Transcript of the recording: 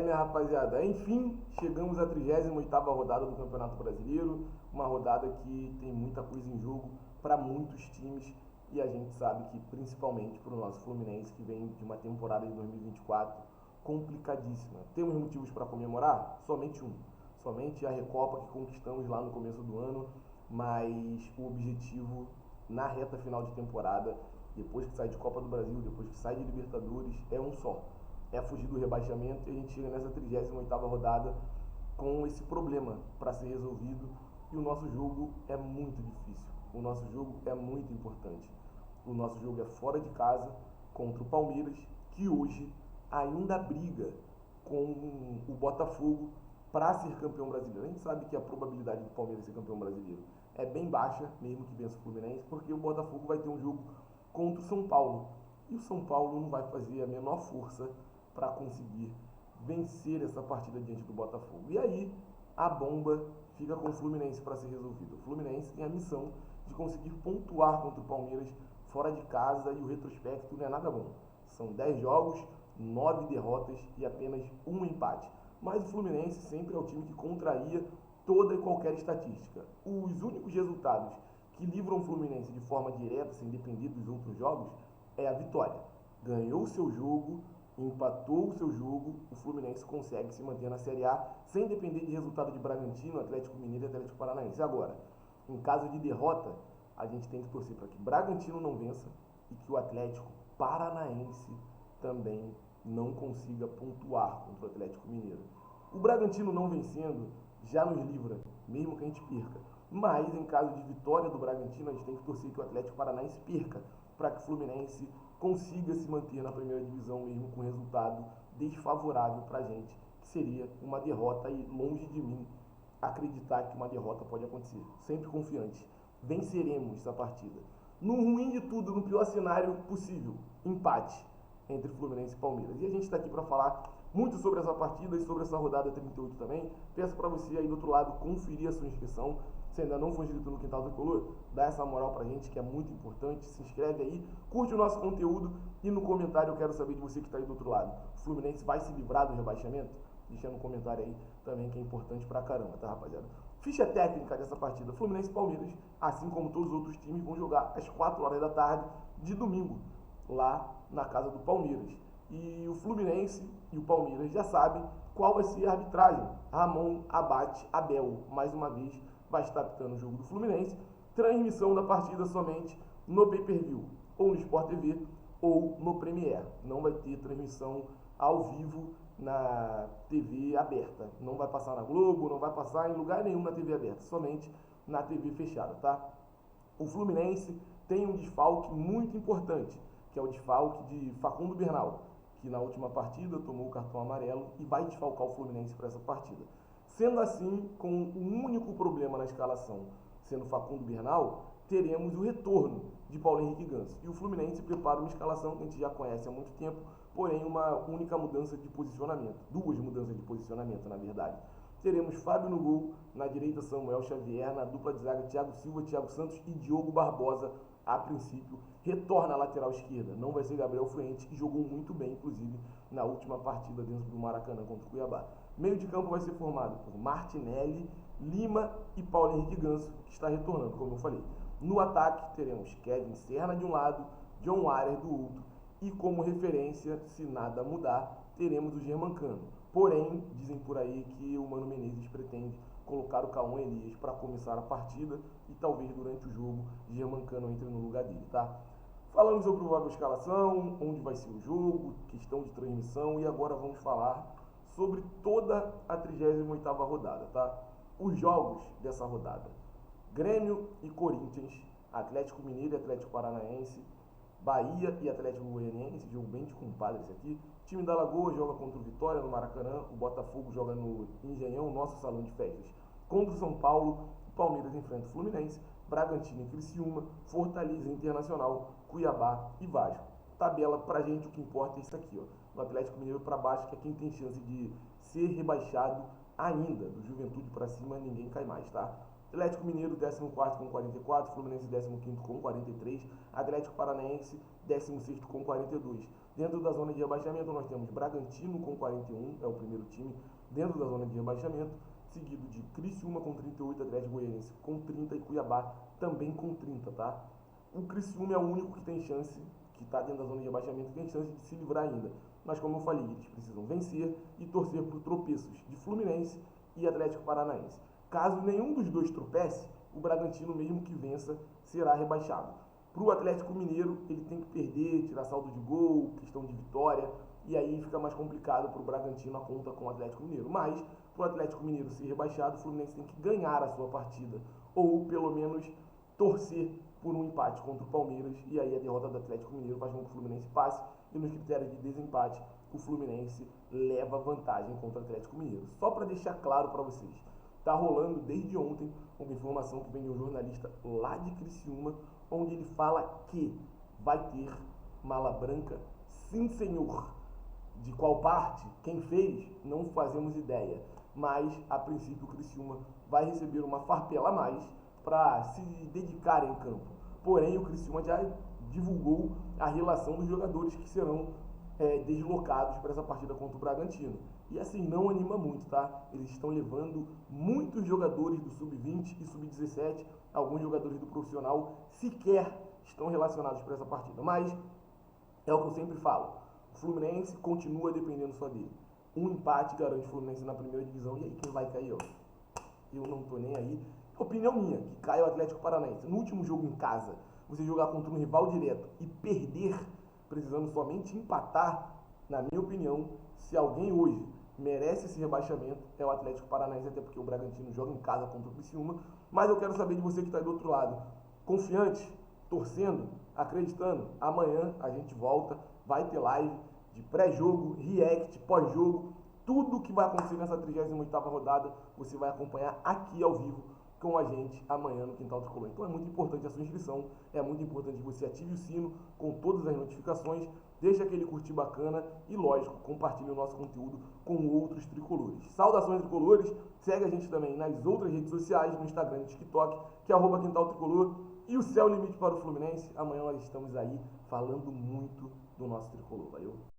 minha rapaziada, enfim, chegamos à 38ª rodada do Campeonato Brasileiro, uma rodada que tem muita coisa em jogo para muitos times e a gente sabe que principalmente para o nosso Fluminense, que vem de uma temporada de 2024 complicadíssima. Temos motivos para comemorar? Somente um, somente a Recopa que conquistamos lá no começo do ano, mas o objetivo na reta final de temporada, depois que sai de Copa do Brasil, depois que sai de Libertadores, é um só. É fugir do rebaixamento e a gente chega nessa 38ª rodada com esse problema para ser resolvido e o nosso jogo é muito difícil, o nosso jogo é muito importante. O nosso jogo é fora de casa contra o Palmeiras, que hoje ainda briga com o Botafogo para ser campeão brasileiro. A gente sabe que a probabilidade do Palmeiras ser campeão brasileiro é bem baixa, mesmo que vença o Fluminense, porque o Botafogo vai ter um jogo contra o São Paulo. E o São Paulo não vai fazer a menor força para conseguir vencer essa partida diante do Botafogo. E aí a bomba fica com o Fluminense para ser resolvida. O Fluminense tem a missão de conseguir pontuar contra o Palmeiras fora de casa e o retrospecto não é nada bom. São 10 jogos, 9 derrotas e apenas um empate. Mas o Fluminense sempre é o time que contraria toda e qualquer estatística. Os únicos resultados que livram o Fluminense de forma direta, sem depender dos outros jogos, é a vitória. Ganhou o seu jogo, empatou o seu jogo, o Fluminense consegue se manter na Série A sem depender de resultado de Bragantino, Atlético Mineiro e Atlético Paranaense. Agora, em caso de derrota, a gente tem que torcer para que Bragantino não vença e que o Atlético Paranaense também não consiga pontuar contra o Atlético Mineiro. O Bragantino não vencendo já nos livra, mesmo que a gente perca. Mas em caso de vitória do Bragantino, a gente tem que torcer que o Atlético Paranaense perca, para que o Fluminense consiga se manter na primeira divisão mesmo com resultado desfavorável para a gente, que seria uma derrota e longe de mim acreditar que uma derrota pode acontecer. Sempre confiante. Venceremos essa partida. No ruim de tudo, no pior cenário possível, empate entre Fluminense e Palmeiras. E a gente está aqui para falar muito sobre essa partida e sobre essa rodada 38 também. Peço para você aí do outro lado conferir a sua inscrição. Se ainda não for inscrito no Quintal Tricolor, dá essa moral pra gente que é muito importante. Se inscreve aí, curte o nosso conteúdo e no comentário eu quero saber de você que está aí do outro lado. O Fluminense vai se livrar do rebaixamento? Deixa no comentário aí também que é importante pra caramba, tá, rapaziada? Ficha técnica dessa partida. Fluminense e Palmeiras, assim como todos os outros times, vão jogar às 4 horas da tarde de domingo, lá na casa do Palmeiras. E o Fluminense e o Palmeiras já sabem qual vai ser a arbitragem. Ramon Abate Abel, mais uma vez, vai estar apitando o jogo do Fluminense. Transmissão da partida somente no pay-per-view, ou no Sport TV, ou no Premiere. Não vai ter transmissão ao vivo na TV aberta. Não vai passar na Globo, não vai passar em lugar nenhum na TV aberta, somente na TV fechada, tá? O Fluminense tem um desfalque muito importante, que é o desfalque de Facundo Bernal, que na última partida tomou o cartão amarelo e vai desfalcar o Fluminense para essa partida. Sendo assim, com um único problema na escalação, sendo Facundo Bernal, teremos o retorno de Paulo Henrique Ganso. E o Fluminense prepara uma escalação que a gente já conhece há muito tempo, porém uma única mudança de posicionamento. Duas mudanças de posicionamento, na verdade. Teremos Fábio no gol, na direita Samuel Xavier, na dupla de zaga Thiago Silva, Thiago Santos e Diogo Barbosa, a princípio. Retorna à lateral esquerda, não vai ser Gabriel Fuentes, que jogou muito bem, inclusive, na última partida dentro do Maracanã contra o Cuiabá. Meio de campo vai ser formado por Martinelli, Lima e Paulo Henrique Ganso, que está retornando, como eu falei. No ataque teremos Kevin Serna de um lado, John Arias do outro. E como referência, se nada mudar, teremos o Germancano. Porém, dizem por aí que o Mano Menezes pretende colocar o Cauã Elias para começar a partida e talvez durante o jogo Germancano entre no lugar dele, tá? Falamos sobre a escalação, onde vai ser o jogo, questão de transmissão e agora vamos falar sobre toda a 38ª rodada, tá? Os jogos dessa rodada: Grêmio e Corinthians, Atlético Mineiro e Atlético Paranaense, Bahia e Atlético Goianiense, jogo bem de compadre esse aqui. O time da Lagoa joga contra o Vitória no Maracanã, o Botafogo joga no Engenhão, nosso salão de festas. Contra o São Paulo, o Palmeiras enfrenta o Fluminense, Bragantino e Criciúma, Fortaleza Internacional, Cuiabá e Vasco. Tabela pra gente, o que importa é isso aqui, ó. Do Atlético Mineiro para baixo, que é quem tem chance de ser rebaixado ainda. Do Juventude para cima, ninguém cai mais, tá? Atlético Mineiro, 14º com 44, Fluminense 15º com 43, Atlético Paranaense, 16º com 42. Dentro da zona de rebaixamento nós temos Bragantino com 41, é o primeiro time dentro da zona de rebaixamento, seguido de Criciúma com 38, Atlético Goianiense com 30 e Cuiabá também com 30, tá? O Criciúma é o único que tem chance, que está dentro da zona de rebaixamento, que tem chance de se livrar ainda. Mas como eu falei, eles precisam vencer e torcer por tropeços de Fluminense e Atlético Paranaense. Caso nenhum dos dois tropece, o Bragantino, mesmo que vença, será rebaixado. Para o Atlético Mineiro, ele tem que perder, tirar saldo de gol, questão de vitória, e aí fica mais complicado para o Bragantino a conta com o Atlético Mineiro. Mas, para o Atlético Mineiro ser rebaixado, o Fluminense tem que ganhar a sua partida, ou pelo menos torcer por um empate contra o Palmeiras, e aí a derrota do Atlético Mineiro faz com que o Fluminense passe, e nos critérios de desempate, o Fluminense leva vantagem contra o Atlético Mineiro. Só para deixar claro para vocês, está rolando desde ontem uma informação que vem de um jornalista lá de Criciúma, onde ele fala que vai ter mala branca, sim senhor. De qual parte, quem fez, não fazemos ideia. Mas, a princípio, o Criciúma vai receber uma farpela a mais para se dedicar em campo. Porém, o Criciúma já divulgou a relação dos jogadores que serão deslocados para essa partida contra o Bragantino. E assim, não anima muito, tá? Eles estão levando muitos jogadores do Sub-20 e Sub-17, alguns jogadores do profissional sequer estão relacionados para essa partida. Mas, é o que eu sempre falo, o Fluminense continua dependendo só dele. Um empate garante o Fluminense na primeira divisão, e aí quem vai cair, ó? Eu não tô nem aí. Opinião minha, que cai o Atlético Paranaense. No último jogo em casa, você jogar contra um rival direto e perder, precisando somente empatar, na minha opinião, se alguém hoje merece esse rebaixamento, é o Atlético Paranaense, até porque o Bragantino joga em casa contra o Criciúma. Mas eu quero saber de você que está aí do outro lado. Confiante, torcendo, acreditando, amanhã a gente volta, vai ter live de pré-jogo, react, pós-jogo, tudo que vai acontecer nessa 38ª rodada, você vai acompanhar aqui ao vivo com a gente amanhã no Quintal Tricolor. Então é muito importante a sua inscrição, é muito importante que você ative o sino com todas as notificações, deixe aquele curtir bacana e, lógico, compartilhe o nosso conteúdo com outros tricolores. Saudações tricolores, segue a gente também nas outras redes sociais, no Instagram e no TikTok, que é @Quintal Tricolor, e o céu limite para o Fluminense. Amanhã nós estamos aí falando muito do nosso tricolor. Valeu?